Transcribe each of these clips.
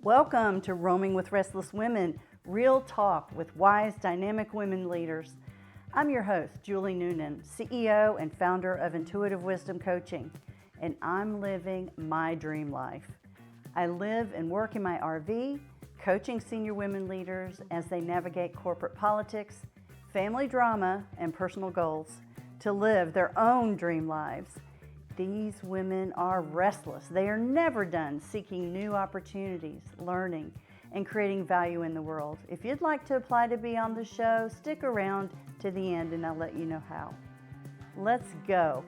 Welcome to Roaming with Restless Women, real talk with wise, dynamic women leaders. I'm your host, Julie Noonan, CEO and founder of Intuitive Wisdom Coaching, and I'm living my dream life. I live and work in my RV, coaching senior women leaders as they navigate corporate politics, family drama, and personal goals to live their own dream lives. These women are restless. They are never done seeking new opportunities, learning, and creating value in the world. If you'd like to apply to be on the show, stick around to the end and I'll let you know how. Let's go.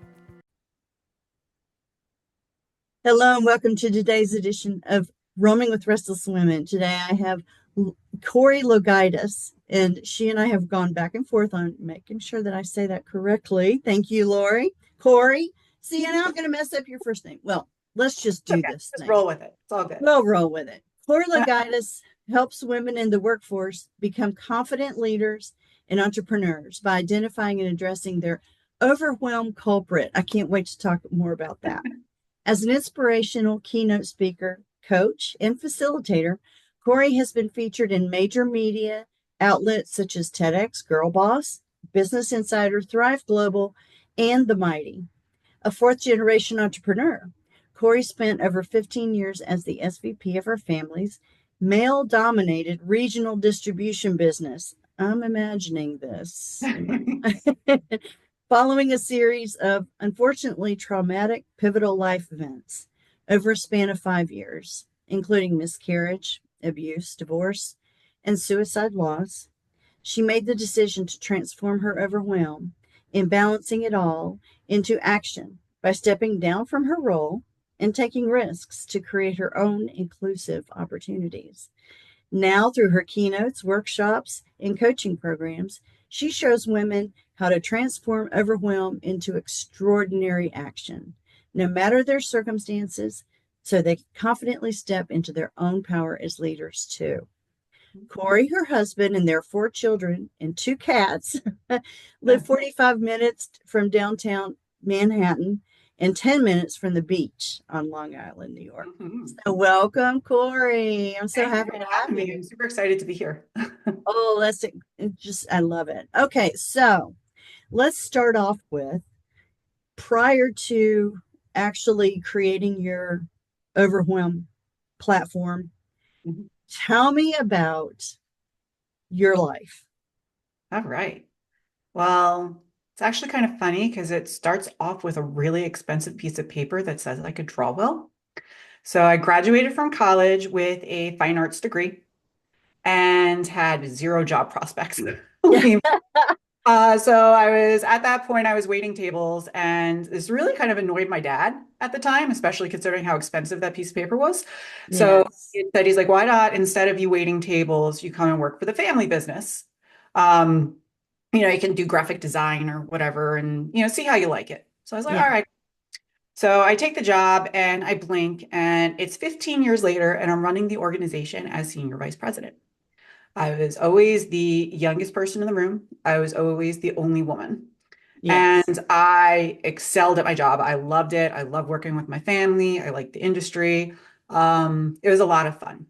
Hello and welcome to today's edition of Roaming with Restless Women. Today I have Corrie LoGiudice, and she and I have gone back and forth on making sure that I say that correctly. Thank you, Lori. Corrie. See, and now I'm going to mess up your first name. Well, let's just do this Just thing. roll with it. It's all good. We'll roll with it. Corrie LoGiudice helps women in the workforce become confident leaders and entrepreneurs by identifying and addressing their overwhelmed culprit. I can't wait to talk more about that. As an inspirational keynote speaker, coach, and facilitator, Corrie has been featured in major media outlets such as TEDx, Girl Boss, Business Insider, Thrive Global, and The Mighty. A fourth-generation entrepreneur, Corrie spent over 15 years as the SVP of her family's male-dominated regional distribution business. I'm imagining this. Following a series of, unfortunately, traumatic, pivotal life events over a span of 5 years, including miscarriage, abuse, divorce, and suicide loss, she made the decision to transform her overwhelm in balancing it all into action by stepping down from her role and taking risks to create her own inclusive opportunities. Now, through her keynotes, workshops, and coaching programs, she shows women how to transform overwhelm into extraordinary action, no matter their circumstances, so they can confidently step into their own power as leaders too. Corrie, her husband, and their 4 children and 2 cats live 45 minutes from downtown Manhattan and 10 minutes from the beach on Long Island, New York. So welcome, Corrie. I'm so happy to have you. I'm super excited to be here. Oh, I love it. Okay, so let's start off with, prior to actually creating your Overwhelm platform, tell me about your life. All right. Well, it's actually kind of funny because it starts off with a really expensive piece of paper that says I could draw well. So I graduated from college with a fine arts degree and had 0 job prospects. So I was at that point, I was waiting tables, and this really kind of annoyed my dad at the time, especially considering how expensive that piece of paper was. So he said, he's like, why not, instead of you waiting tables, you come and work for the family business? You can do graphic design or whatever and, see how you like it. So I was like, all right. So I take the job and I blink, and it's 15 years later, and I'm running the organization as senior vice president. I was always the youngest person in the room. I was always the only woman. Yes. And I excelled at my job. I loved it. I love working with my family. I liked the industry. It was a lot of fun.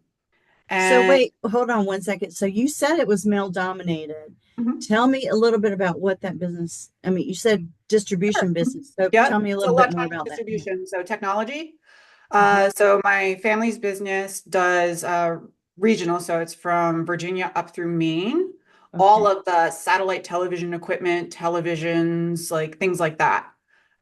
So wait, hold on one second. So you said it was male dominated. Tell me a little bit about what that business, you said distribution business. So tell me a little bit more about distribution. that. So technology. So my family's business does regional. So it's from Virginia up through Maine. Okay. All of the satellite television equipment, televisions, like things like that.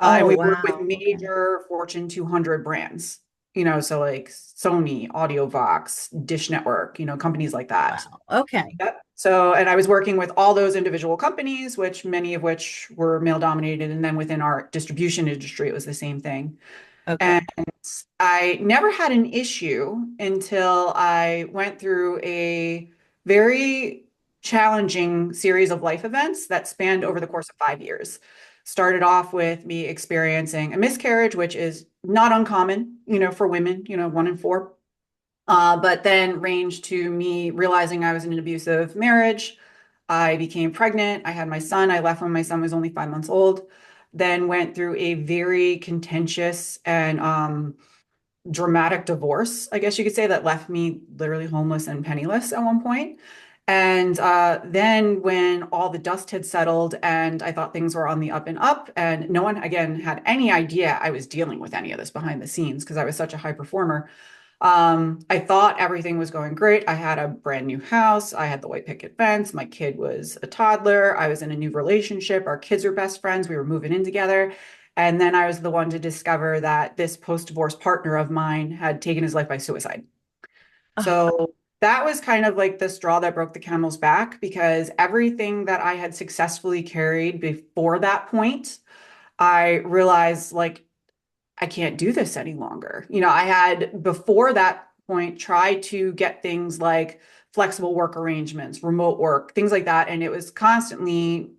And we work with major Fortune 200 brands, so like Sony, AudioVox, Dish Network, companies like that. Wow. Okay. Yep. So, and I was working with all those individual companies, many of which were male dominated. And then within our distribution industry, it was the same thing. Okay. And I never had an issue until I went through a very challenging series of life events that spanned over the course of 5 years. Started off with me experiencing a miscarriage, which is not uncommon, for women, 1 in 4. But then ranged to me realizing I was in an abusive marriage. I became pregnant. I had my son. I left when my son was only 5 months old. Then went through a very contentious and dramatic divorce, I guess you could say, that left me literally homeless and penniless at one point. And then when all the dust had settled and I thought things were on the up and up, and no one again had any idea I was dealing with any of this behind the scenes because I was such a high performer. I thought everything was going great. I had a brand new house. I had the white picket fence. My kid was a toddler. I was in a new relationship. Our kids are best friends. We were moving in together. And then I was the one to discover that this post-divorce partner of mine had taken his life by suicide. Oh, So that was kind of like the straw that broke the camel's back because everything that I had successfully carried before that point, I realized like I can't do this any longer. I had before that point tried to get things like flexible work arrangements, remote work, things like that, and it was constantly,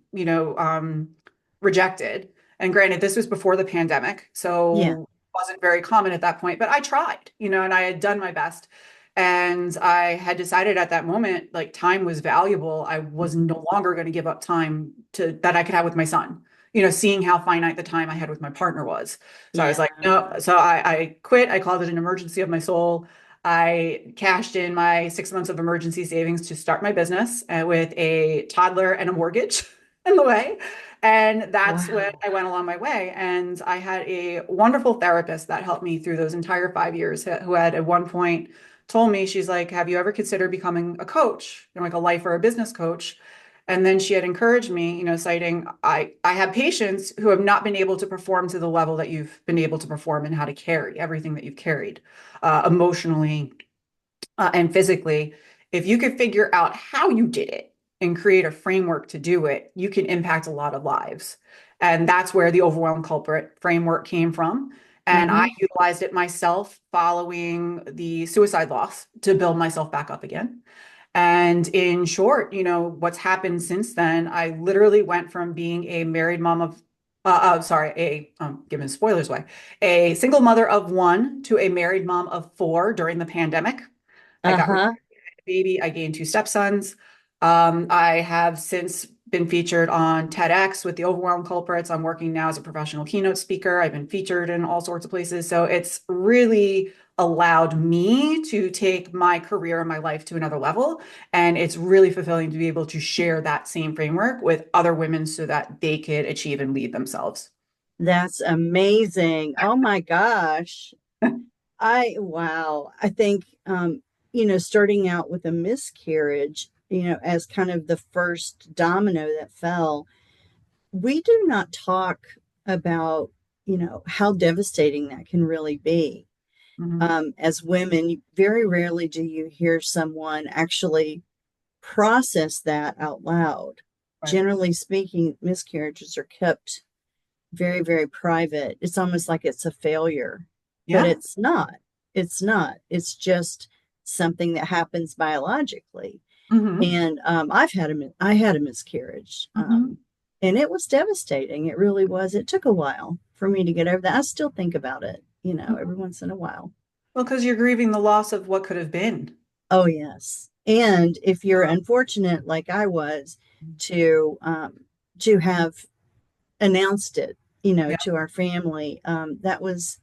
rejected. And granted, this was before the pandemic, yeah. so it wasn't very common at that point, but I tried, and I had done my best. And I had decided at that moment, like time was valuable. I was no longer going to give up time to that I could have with my son, seeing how finite the time I had with my partner was. So I was Yeah. like, no. So I quit. I called it an emergency of my soul. I cashed in my 6 months of emergency savings to start my business with a toddler and a mortgage in the way. And that's when Wow. I went along my way. And I had a wonderful therapist that helped me through those entire 5 years, who had at one point told me, she's like, have you ever considered becoming a coach, like a life or a business coach? And then she had encouraged me, citing, I have patients who have not been able to perform to the level that you've been able to perform and how to carry everything that you've carried emotionally and physically. If you could figure out how you did it and create a framework to do it, you can impact a lot of lives. And that's where the overwhelmed culprit framework came from. And I Mm-hmm. utilized it myself following the suicide loss to build myself back up again. And in short, what's happened since then, I literally went from being a married mom of, sorry, giving spoilers away, a single mother of one to a married mom of four during the pandemic. I got Uh-huh. a baby. I gained two stepsons. I have since been featured on TEDx with the overwhelmed culprits. I'm working now as a professional keynote speaker. I've been featured in all sorts of places. So it's really allowed me to take my career and my life to another level. And it's really fulfilling to be able to share that same framework with other women so that they could achieve and lead themselves. That's amazing. Oh my gosh. Wow. I think, starting out with a miscarriage, as kind of the first domino that fell, we do not talk about, how devastating that can really be. Mhm. As women, very rarely do you hear someone actually process that out loud. Right. Generally speaking, miscarriages are kept very, very private. It's almost like it's a failure, but Yeah. it's not. It's not. It's just something that happens biologically. Hmm. And I had a miscarriage, Hmm. and it was devastating. It really was. It took a while for me to get over that. I still think about it, every once in a while. Well, because you're grieving the loss of what could have been. Oh yes. And if you're unfortunate, like I was, to have announced it, Yeah. to our family, that was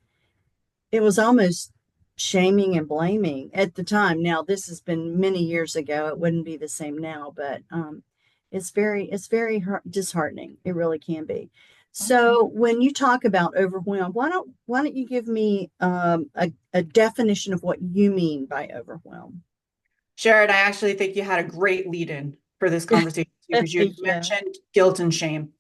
it was almost shaming and blaming at the time. Now, this has been many years ago. It wouldn't be the same now, but it's very disheartening. It really can be. Okay. So, when you talk about overwhelmed, why don't you give me a definition of what you mean by overwhelm? Sharon, I actually think you had a great lead in for this conversation because you had Yeah. mentioned guilt and shame.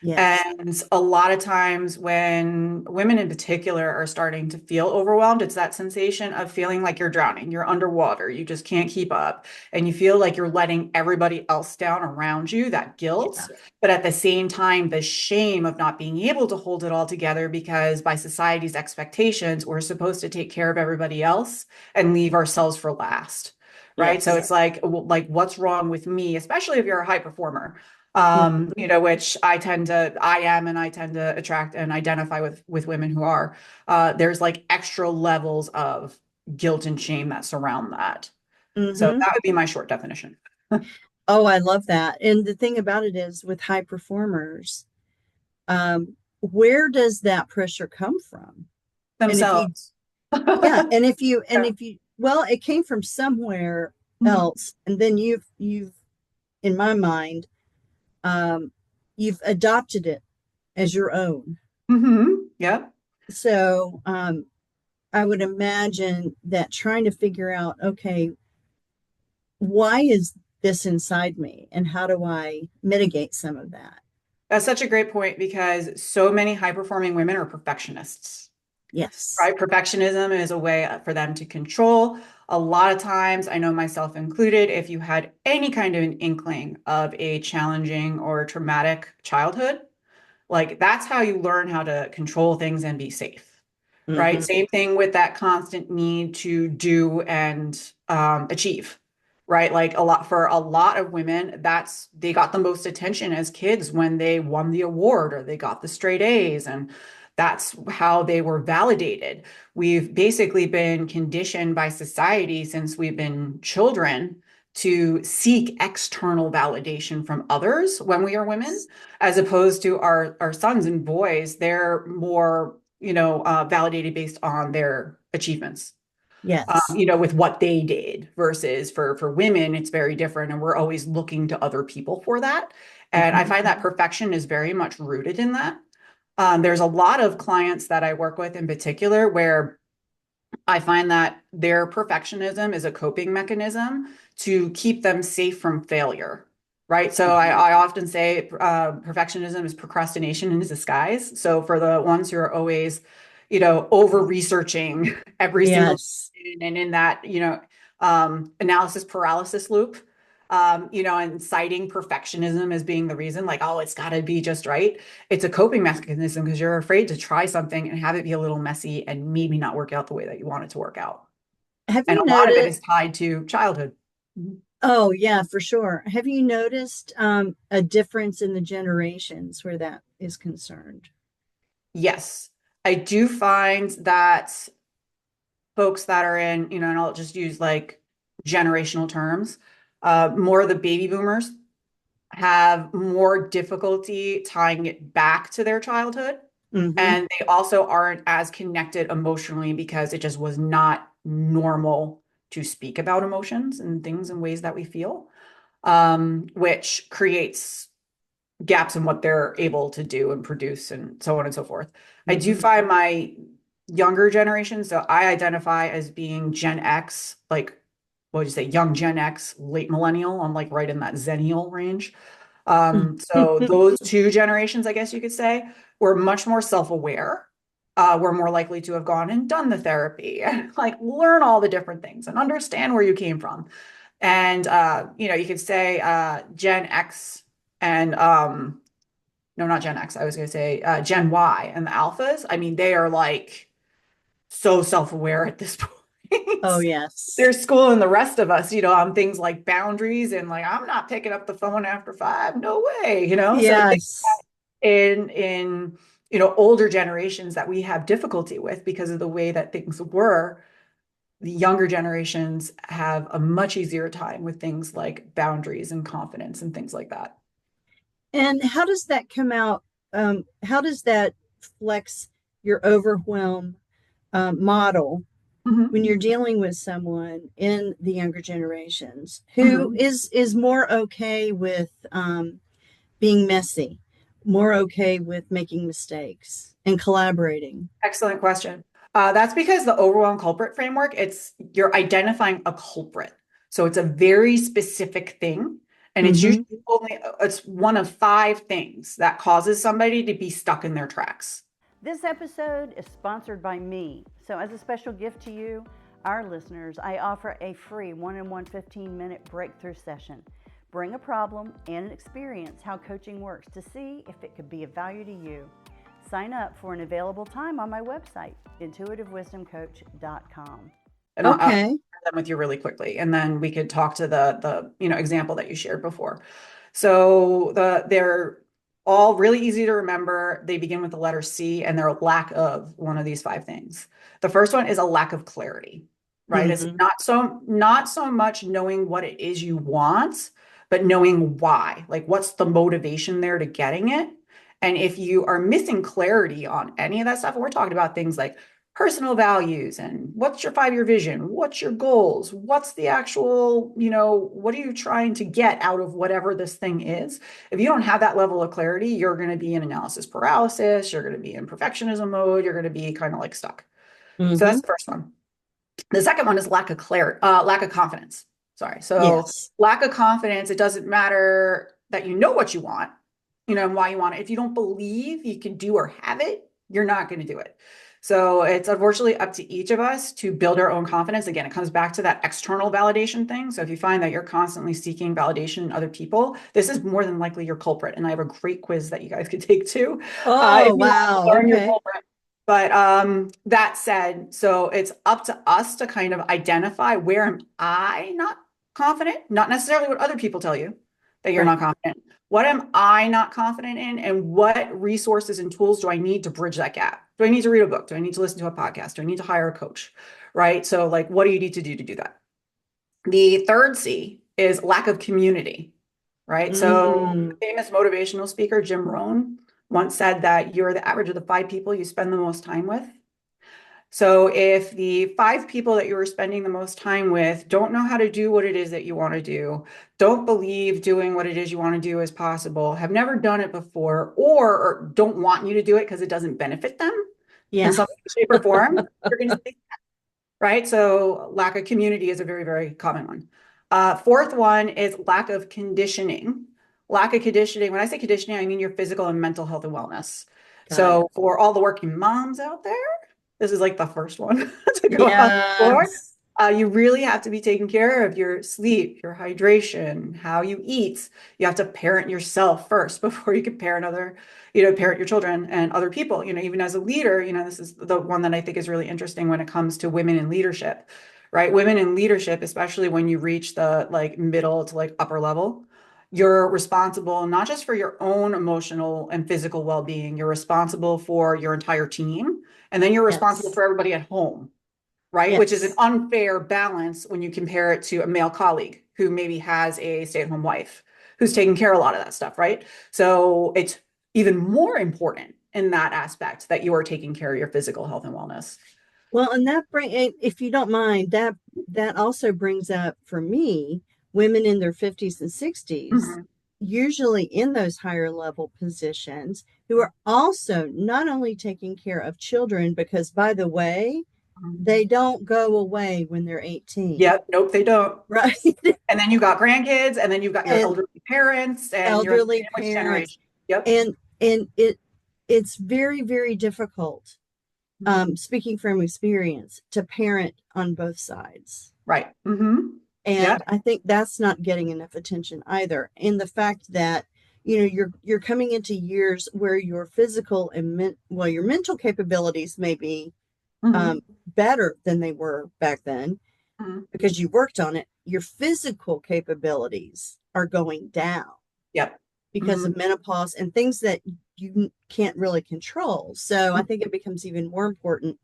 Yes. And a lot of times when women in particular are starting to feel overwhelmed, it's that sensation of feeling like you're drowning, you're underwater, you just can't keep up, and you feel like you're letting everybody else down around you, that guilt. Yeah. But at the same time, the shame of not being able to hold it all together because by society's expectations, we're supposed to take care of everybody else and leave ourselves for last. Right. So Yes. it's like, what's wrong with me, especially if you're a high performer? Mhm. Which I am, and I tend to attract and identify with women who are. There's like extra levels of guilt and shame that surround that. So Mhm. that would be my short definition. Oh, I love that. And the thing about it is with high performers, where does that pressure come from? And if you Themselves. Yeah, and if you well, it came from somewhere Mhm. else, and then you've in my mind, um, you've adopted it as your own. Yep. So I would imagine that trying to figure out, okay, why is this inside me, and how do I mitigate some of that? That's such a great point because so many high performing women are perfectionists, Yes. right? Perfectionism is a way for them to control. A lot of times, I know myself included, if you had any kind of an inkling of a challenging or traumatic childhood, like that's how you learn how to control things and be safe, right? Hmm. Same thing with that constant need to do and achieve, right? Like a lot of women, that's they got the most attention as kids when they won the award or they got the straight A's, and that's how they were validated. We've basically been conditioned by society since we've been children to seek external validation from others when we are women, as opposed to our sons and boys. They're more, validated based on their achievements, Yes. with what they did versus for women, it's very different. And we're always looking to other people for that. And I Hmm. find that perfection is very much rooted in that. There's a lot of clients that I work with in particular where I find that their perfectionism is a coping mechanism to keep them safe from failure, right? So I often say perfectionism is procrastination in disguise. So for the ones who are always, over researching every single Yes. thing and in that, analysis paralysis loop, and citing perfectionism as being the reason, like, oh, it's got to be just right. It's a coping mechanism because you're afraid to try something and have it be a little messy and maybe not work out the way that you want it to work out. Have And you a lot of it noticed? is tied to childhood. Mhm. Oh, yeah, for sure. Have you noticed a difference in the generations where that is concerned? Yes, I do find that folks that are in, and I'll just use like generational terms, more of the baby boomers have more difficulty tying it back to their childhood. Hmm. And they also aren't as connected emotionally because it just was not normal to speak about emotions and things and ways that we feel, which creates gaps in what they're able to do and produce and so on and so forth. I do Hmm. find my younger generation, so I identify as being Gen X, like what would you say, young Gen X, late millennial. I'm like right in that Zennial range. So those two generations, I guess you could say, were much more self-aware. We're more likely to have gone and done the therapy and like learn all the different things and understand where you came from. And you could say Gen X and no, not Gen X. I was going to say Gen Y and the alphas. I mean, they are like so self-aware at this Oh, point. They're yes. schooling the rest of us, on things like boundaries and like I'm not picking up the phone after 5. No way, So things Yes. in older generations that we have difficulty with because of the way that things were, the younger generations have a much easier time with things like boundaries and confidence and things like that. And how does that come out? How does that flex your overwhelm model when Mhm. you're dealing with someone in the younger generations who Mhm. is more okay with being messy, more okay with making mistakes and collaborating? Excellent question. That's because the overwhelm culprit framework, it's you're identifying a culprit. So it's a very specific thing, and it's Hmm. usually only it's one of 5 things that causes somebody to be stuck in their tracks. This episode is sponsored by me. So, as a special gift to you, our listeners, I offer a free one-on-one 15-minute breakthrough session. Bring a problem and an experience how coaching works to see if it could be of value to you. Sign up for an available time on my website, intuitivewisdomcoach.com. And I'll share Okay. them with you really quickly, and then we could talk to the example that you shared before. So they're all really easy to remember. They begin with the letter C, and they're a lack of one of these 5 things. The first one is a lack of clarity, right? It's Hmm. not so much knowing what it is you want, but knowing why. Like, what's the motivation there to getting it? And if you are missing clarity on any of that stuff, we're talking about things like personal values and what's your 5-year vision? What's your goals? What's the actual, what are you trying to get out of whatever this thing is? If you don't have that level of clarity, you're going to be in analysis paralysis. You're going to be in perfectionism mode. You're going to be kind of like stuck. So that's the first one. The second one is lack of confidence. Sorry. So Yes. lack of confidence, it doesn't matter that you know what you want, and why you want it. If you don't believe you can do or have it, you're not going to do it. So it's unfortunately up to each of us to build our own confidence. Again, it comes back to that external validation thing. So if you find that you're constantly seeking validation in other people, this is more than likely your culprit. And I have a great quiz that you guys could take too. Oh, If you want to wow. learn your Okay. culprit. But that said, so it's up to us to kind of identify, where am I not confident? Not necessarily what other people tell you that you're Right. not confident. What am I not confident in? And what resources and tools do I need to bridge that gap? Do I need to read a book? Do I need to listen to a podcast? Do I need to hire a coach? Right? So like, what do you need to do that? The third C is lack of community, right? So famous motivational speaker, Jim Rohn, once said that you're the average of the 5 people you spend the most time with. So if the 5 people that you are spending the most time with don't know how to do what it is that you want to do, don't believe doing what it is you want to do is possible, have never done it before, or don't want you to do it because it doesn't benefit them in Yeah. some way, shape, or form, you're going to say, right? So lack of community is a very, very common one. Fourth one is lack of conditioning. Lack of conditioning. When I say conditioning, I mean your physical and mental health and wellness. Got it. So for all the working moms out there, this is like the first one to go out the door. Yes. You really have to be taking care of your sleep, your hydration, how you eat. You have to parent yourself first before you can parent parent your children and other people. Even as a leader, this is the one that I think is really interesting when it comes to women in leadership, right? Women in leadership, especially when you reach the like middle to like upper level, you're responsible not just for your own emotional and physical well-being, you're responsible for your entire team. And then you're responsible Yes. for everybody at home, right? Which is an Yes. unfair balance when you compare it to a male colleague who maybe has a stay-at-home wife who's taking care of a lot of that stuff, right? So it's even more important in that aspect that you are taking care of your physical health and wellness. Well, and if you don't mind, that also brings up for me women in their 50s and 60s, Mhm. usually in those higher level positions, who are also not only taking care of children, because by the way, they don't go away when they're 18, Yep, nope, they don't. right? And then you got grandkids, and then you've got your And elderly parents, and you're in the elderly sandwich parents, generation. Yep. and it's very, very difficult, speaking from experience, to parent on both sides. Right. Mm-hmm. Yeah. And I think that's not getting enough attention either. And the fact that, you're coming into years where your physical and your mental capabilities may be Mm-hmm. better than they were back then Mm-hmm. because you worked on it. Your physical capabilities are going down Yep. because Mm-hmm. of menopause and things that you can't really control. So I think it becomes even more important,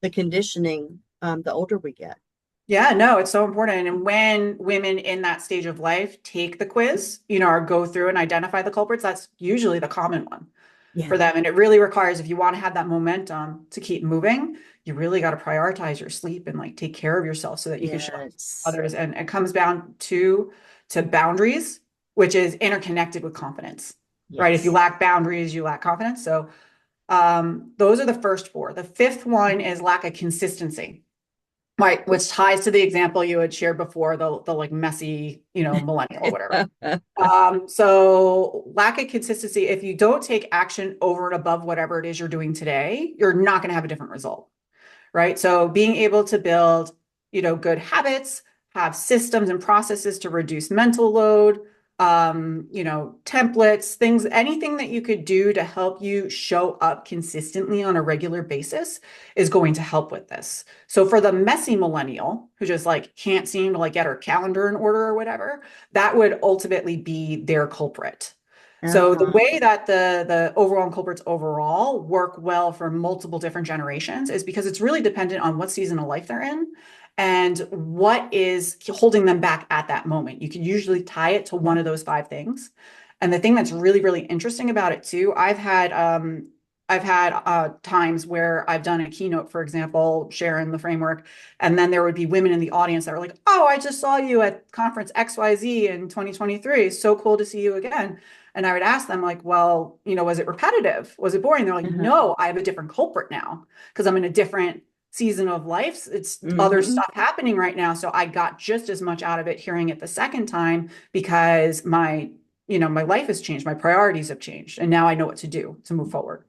the conditioning, the older we get. Yeah, no, it's so important. And when women in that stage of life take the quiz, or go through and identify the culprits, that's usually the common one Yeah. for them. And it really requires, if you want to have that momentum to keep moving, you really got to prioritize your sleep and like take care of yourself so that you can show up to Yes. others. And it comes down to boundaries, which is interconnected with confidence, right? If you Yes. lack boundaries, you lack confidence. So those are the first 4. The fifth one is lack of consistency. Right, which ties to the example you had shared before, the like messy, millennial or whatever. So lack of consistency, if you don't take action over and above whatever it is you're doing today, you're not going to have a different result, right? So being able to build, good habits, have systems and processes to reduce mental load, templates, things, anything that you could do to help you show up consistently on a regular basis is going to help with this. So for the messy millennial who just like can't seem to like get her calendar in order or whatever, that would ultimately be their culprit. So the Uh-huh. way that the overall culprits overall work well for multiple different generations is because it's really dependent on what season of life they're in and what is holding them back at that moment. You can usually tie it to one of those 5 things. And the thing that's really, really interesting about it too, I've had I've had times where I've done a keynote, for example, sharing the framework, and then there would be women in the audience that were like, "Oh, I just saw you at conference XYZ in 2023. So cool to see you again." And I would ask them like, "Well, was it repetitive? Was it boring?" They're like, Uh-huh. "No, I have a different culprit now because I'm in a different season of life. It's other Mm-hmm. stuff happening right now. So I got just as much out of it hearing it the second time because my life has changed, my priorities have changed, and now I know what to do to move forward."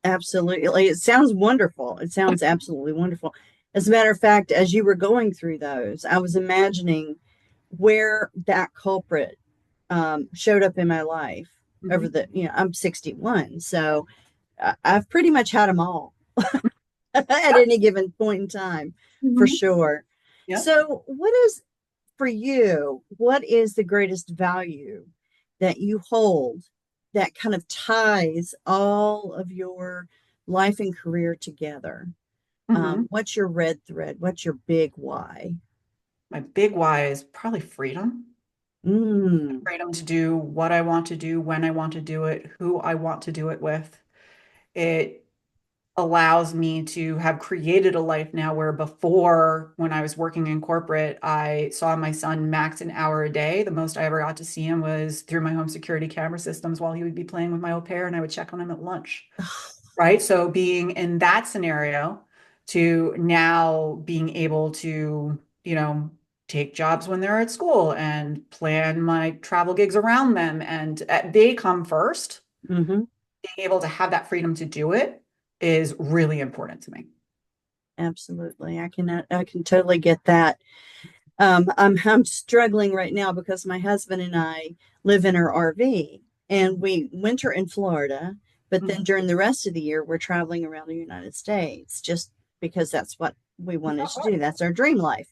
Absolutely. It sounds wonderful. It sounds absolutely wonderful. As a matter of fact, as you were going through those, I was imagining where that culprit showed up in my life over Mhm. I'm 61. So I've pretty much had them all at Yep. any given point in time, for Mhm. sure. Yep. So, for you, what is the greatest value that you hold that kind of ties all of your life and career together? Mhm. What's your red thread? What's your big why? My big why is probably freedom. Mm, Freedom to do what I want to do, when I want to do it, who I want to do it with. It allows me to have created a life now where before, when I was working in corporate, I saw my son max an hour a day. The most I ever got to see him was through my home security camera systems while he would be playing with my au pair, and I would check on him at lunch. Right? So being in that scenario to now being able to, take jobs when they're at school and plan my travel gigs around them, and they come first. hmm Being able to have that freedom to do it is really important to me. absolutely. I can totally get that. I'm struggling right now because my husband and I live in our RV and we winter in Florida, but then Mhm. during the rest of the year we're traveling around the United States just because that's what we wanted to do. That's our dream life.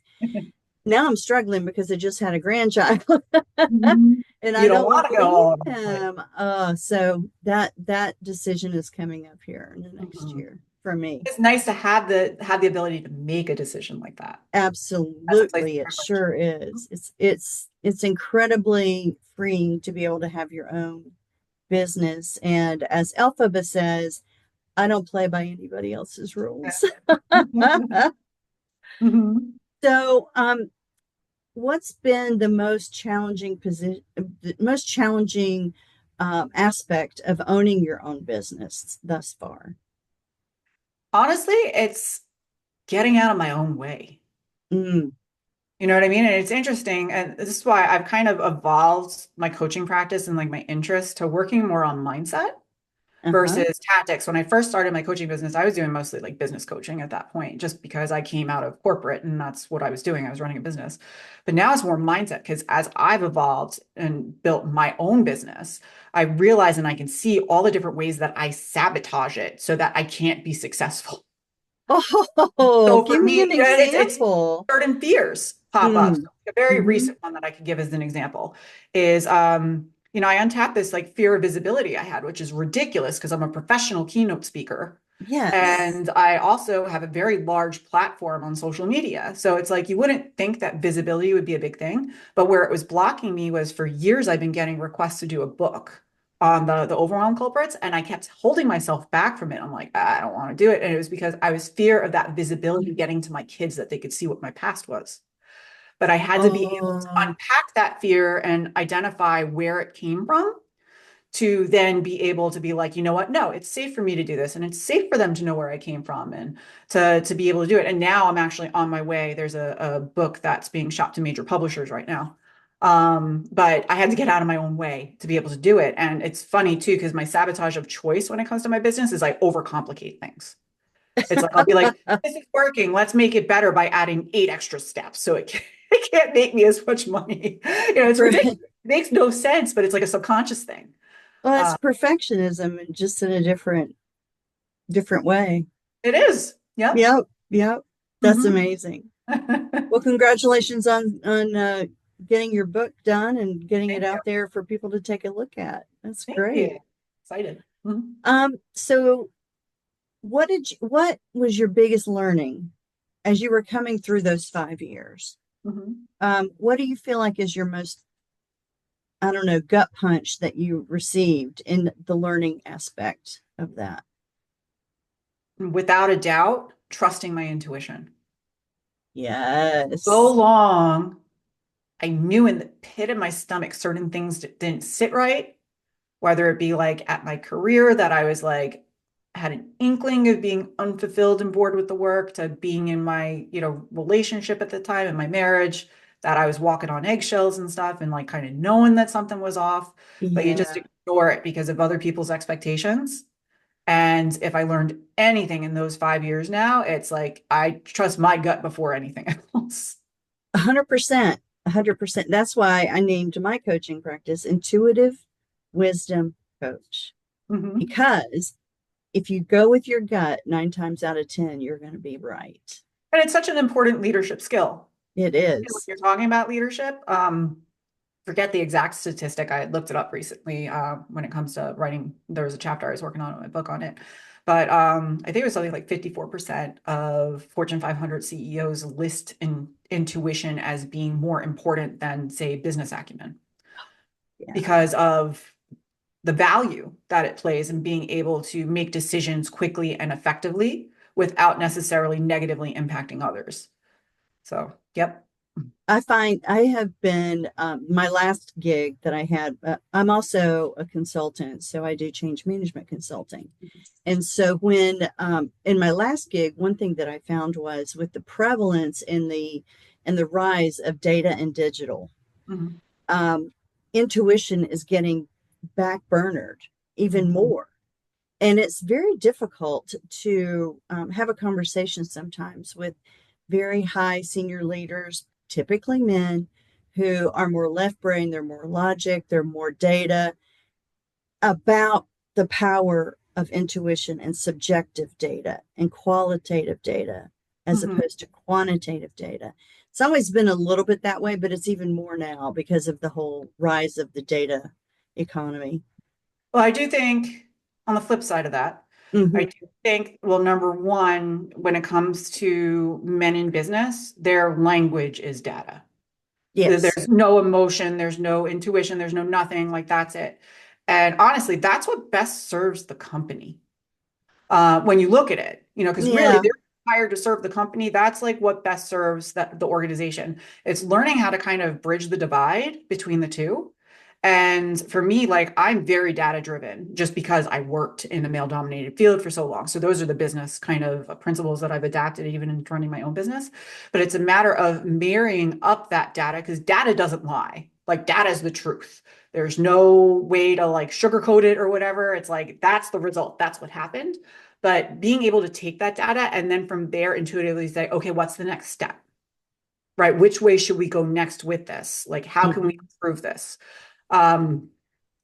Now I'm struggling because I just had a grandchild Mhm. and You I don't don't want want to to go leave all over the place. him. So that decision is coming up here in the next Mhm. year for me. It's nice to have the ability to make a decision like that as a place Absolutely, of it privilege. sure is. It's incredibly freeing to be able to have your own business. And as Elphaba says, I don't play by anybody else's rules. Mhm. So, what's been the most challenging the most challenging aspect of owning your own business thus far? Honestly, it's getting out of my own way. Mm, You know what I mean? And it's interesting. And this is why I've kind of evolved my coaching practice and like my interest to working more on mindset uh-huh. versus tactics. When I first started my coaching business, I was doing mostly like business coaching at that point, just because I came out of corporate and that's what I was doing. I was running a business. But now it's more mindset because as I've evolved and built my own business, I realize and I can see all the different ways that I sabotage it so that I can't be successful. Oh, So for give me me, an it's example. certain fears pop up. So Mm, a very mm-hmm. recent one that I could give as an example is, I untapped this like fear of visibility I had, which is ridiculous because I'm a professional keynote speaker. Yes. And I also have a very large platform on social media. So it's like you wouldn't think that visibility would be a big thing, but where it was blocking me was for years I've been getting requests to do a book on the overwhelm culprits, and I kept holding myself back from it. I'm like, I don't want to do it. And it was because I was fear of that visibility getting to my kids that they could see what my past was. But I had to be able to Oh, unpack that fear and identify where it came from to then be able to be like, you know what? No, it's safe for me to do this, and it's safe for them to know where I came from and to be able to do it. And now I'm actually on my way. There's a book that's being shopped to major publishers right now. But I had to get out of my own way to be able to do it. And it's funny too, because my sabotage of choice when it comes to my business is I overcomplicate things. It's like I'll be like, this is working. Let's make it better by adding 8 extra steps. So it can't make me as much money. It's ridiculous. per- It makes no sense, but it's like a subconscious thing. well, it's Uh, perfectionism, just in a different way. it is. Yep. Yep, yep. That's Hmm. amazing. Well, congratulations on getting your book done and getting it Thank you. out there for people to take a look at. That's Thank great. you. Excited. Mhm. So what was your biggest learning as you were coming through those 5 years? Mhm. What do you feel like is your most, I don't know, gut punch that you received in the learning aspect of that? without a doubt, trusting my intuition. So Yes. long, I knew in the pit of my stomach certain things didn't sit right, whether it be like at my career that I was like, had an inkling of being unfulfilled and bored with the work, to being in my, relationship at the time, in my marriage, that I was walking on eggshells and stuff and like kind of knowing that something was off, but you just Yeah. ignore it because of other people's expectations. And if I learned anything in those 5 years now, it's like I trust my gut before anything else. 100%. 100%. That's why I named my coaching practice Intuitive Wisdom Coach. Mhm. Because if you go with your gut, 9 times out of 10, you're going to be right. And it's such an important leadership skill. It When is. you're talking about leadership, forget the exact statistic. I looked it up recently when it comes to writing. There was a chapter I was working on in my book on it. But I think it was something like 54% of Fortune 500 CEOs list intuition as being more important than, say, business acumen Yeah. because of the value that it plays in being able to make decisions quickly and effectively without necessarily negatively impacting others. So, yep. I find I have been, my last gig that I had, I'm also a consultant, so I do change management consulting. And so when in my last gig, one thing that I found was with the prevalence and the rise of data and digital, Mhm. um, intuition is getting backburnered even Mhm. more. And it's very difficult to have a conversation sometimes with very high senior leaders, typically men, who are more left brain, they're more logic, they're more data, about the power of intuition and subjective data and qualitative data as Mhm. opposed to quantitative data. It's always been a little bit that way, but it's even more now because of the whole rise of the data economy. Well, I do think on the flip side of that, I Mm-hmm. do think, well, number one, when it comes to men in business, their language is data. Yes. There's no emotion, there's no intuition, there's no nothing, like that's it. And honestly, that's what best serves the company. When you look at it, because really Yeah. they're hired to serve the company. That's like what best serves the organization. It's learning how to kind of bridge the divide between the two. And for me, like I'm very data driven just because I worked in a male dominated field for so long. So those are the business kind of principles that I've adapted even in running my own business. But it's a matter of marrying up that data because data doesn't lie. Like data is the truth. There's no way to like sugarcoat it or whatever. It's like that's the result. That's what happened. But being able to take that data and then from there intuitively say, okay, what's the next step? Right? Which way should we go next with this? Like, how can we Mm-hmm. improve this? Um,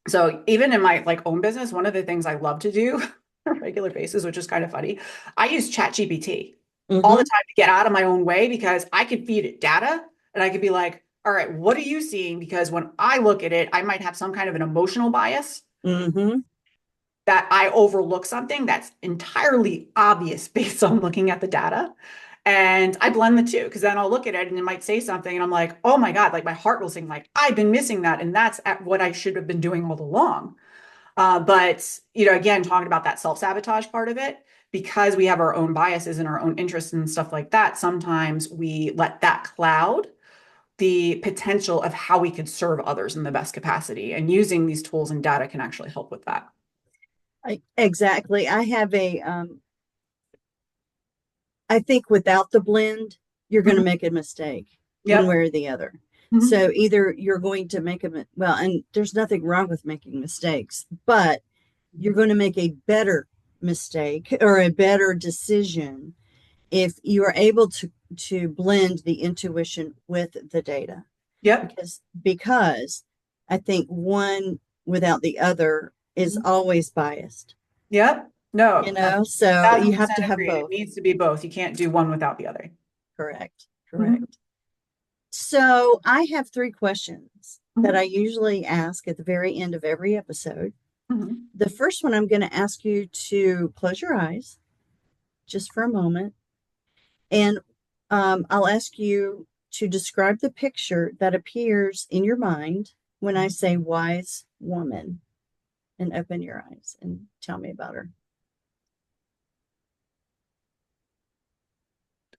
so even in my like own business, one of the things I love to do on a regular basis, which is kind of funny, I use ChatGPT all the Mm-hmm. time to get out of my own way because I could feed it data and I could be like, all right, what are you seeing? Because when I look at it, I might have some kind of an emotional bias Mm-hmm. that I overlook something that's entirely obvious based on looking at the data. And I blend the two because then I'll look at it and it might say something and I'm like, oh my God, like my heart will sing, like, I've been missing that. And that's at what I should have been doing all along. But, again, talking about that self-sabotage part of it, because we have our own biases and our own interests and stuff like that, sometimes we let that cloud the potential of how we could serve others in the best capacity. And using these tools and data can actually help with that. Exactly. I think without the blend, you're going to Mhm. make a mistake one way Yep. or the other. Mhm. So either you're going to make well, and there's nothing wrong with making mistakes, but you're going to make a better mistake or a better decision if you are able to blend the intuition with the data. Yep. Because I think one without the other is Mhm. always biased, Yep. No, a so you thousand have percent to have agreed. It both. needs to be both. You can't do one without the other. Correct. Mhm. Correct. So I have 3 questions that I Mhm. usually ask at the very end of every episode. Mhm. The first one, I'm going to ask you to close your eyes just for a moment. And I'll ask you to describe the picture that appears in your mind when I say wise woman, and open your eyes and tell me about her.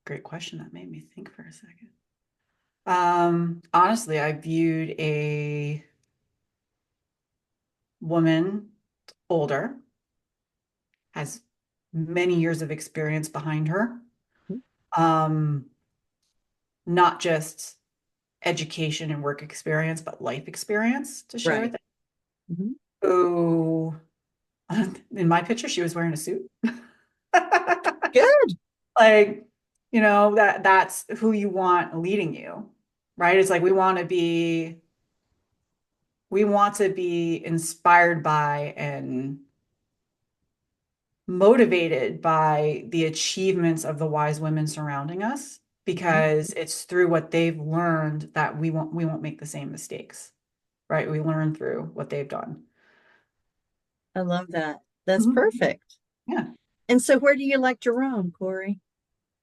great question. That made me think for a second. Honestly, I viewed a woman older, has many years of experience behind her. Um, not just education and work experience, but life experience to share Right. with them. Mm-hmm. So in my picture, she was wearing a suit. Good. Like, that's who you want leading you, right? It's like we want to be inspired by and motivated by the achievements of the wise women surrounding us, because it's through what they've learned that we won't make the same mistakes, right? We learn through what they've done. I love that. That's Mhm. perfect. Yeah. And so where do you like to roam, Corrie?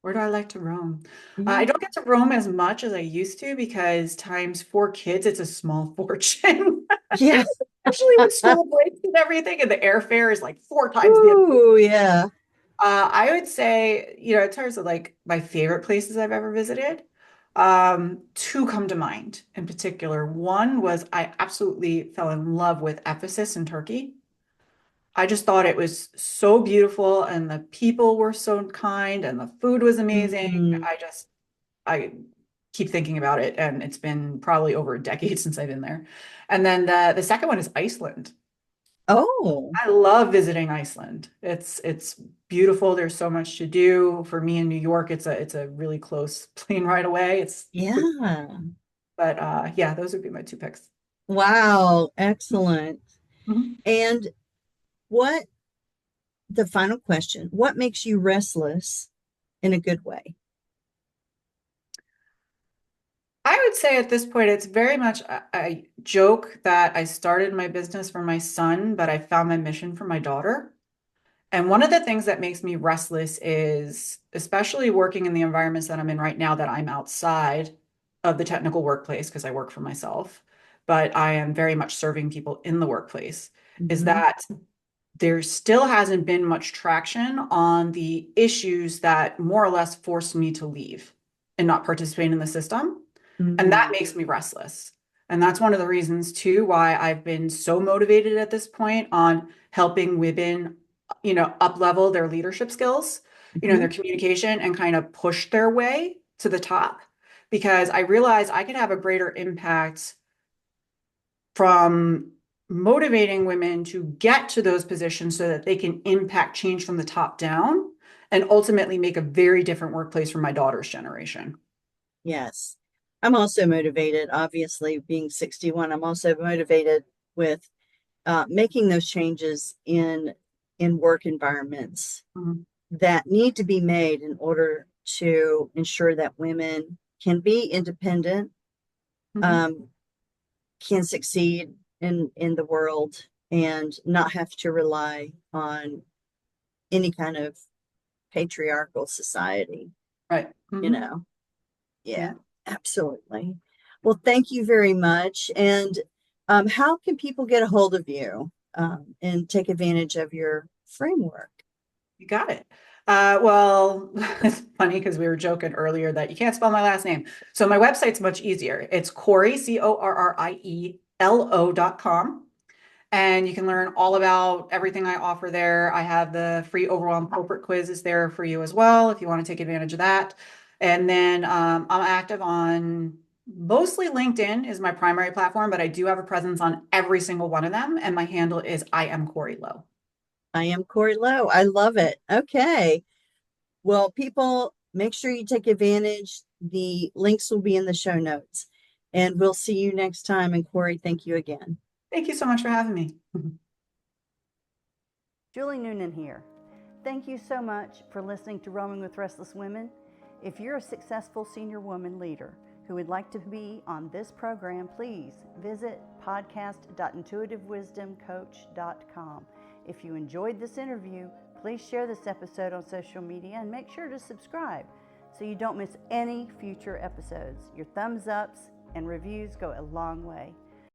Where do I like to roam? I Yeah. don't get to roam as much as I used to because times 4 kids, it's a small fortune. Yeah. Especially with school breaks and everything, and the airfare is like 4 times the other. Ooh, yeah. I would say, in terms of like my favorite places I've ever visited, two come to mind in particular. One was I absolutely fell in love with Ephesus in Turkey. I just thought it was so beautiful and the people were so kind and the food was amazing. Mm. I keep thinking about it, and it's been probably over a decade since I've been there. And then the second one is Iceland. Oh, I love visiting Iceland. It's beautiful. There's so much to do. For me in New York, it's a really close plane ride away. yeah. But yeah, those would be my two picks. Wow. Excellent. Mhm. And what, the final question, what makes you restless in a good way? I would say at this point, it's very much I joke that I started my business for my son, but I found my mission for my daughter. And one of the things that makes me restless is, especially working in the environments that I'm in right now, that I'm outside of the technical workplace because I work for myself, but I am very much serving people in the workplace, is Mm-hmm. that there still hasn't been much traction on the issues that more or less forced me to leave and not participate in the system. And that Mm-hmm. makes me restless. And that's one of the reasons too why I've been so motivated at this point on helping women, up level their leadership skills, their communication, and kind of push their way to the top. Because I realize I could have a greater impact from motivating women to get to those positions so that they can impact change from the top down and ultimately make a very different workplace for my daughter's generation. Yes. I'm also motivated, obviously, being 61. I'm also motivated with making those changes in work environments Mhm. that need to be made in order to ensure that women can be independent, Mhm. um, can succeed in the world, and not have to rely on any kind of patriarchal society. Right. You Mhm. know, yeah, Yeah. absolutely. Well, thank you very much. And how can people get a hold of you and take advantage of your framework? You got it. Well, it's funny because we were joking earlier that you can't spell my last name. So my website's much easier. It's Corrie, CORRIELO.com. And you can learn all about everything I offer there. I have the free overwhelm corporate quizzes there for you as well, if you want to take advantage of that. And then I'm active on mostly LinkedIn is my primary platform, but I do have a presence on every single one of them. And my handle is I am Corrie Lo. I am Corrie Lo. I love it. Okay. Well, people, make sure you take advantage. The links will be in the show notes. And we'll see you next time. And Corrie, thank you again. Thank you so much for having me. Julie Noonan here. Thank you so much for listening to Roaming with Restless Women. If you're a successful senior woman leader who would like to be on this program, please visit podcast.intuitivewisdomcoach.com. If you enjoyed this interview, please share this episode on social media and make sure to subscribe so you don't miss any future episodes. Your thumbs ups and reviews go a long way.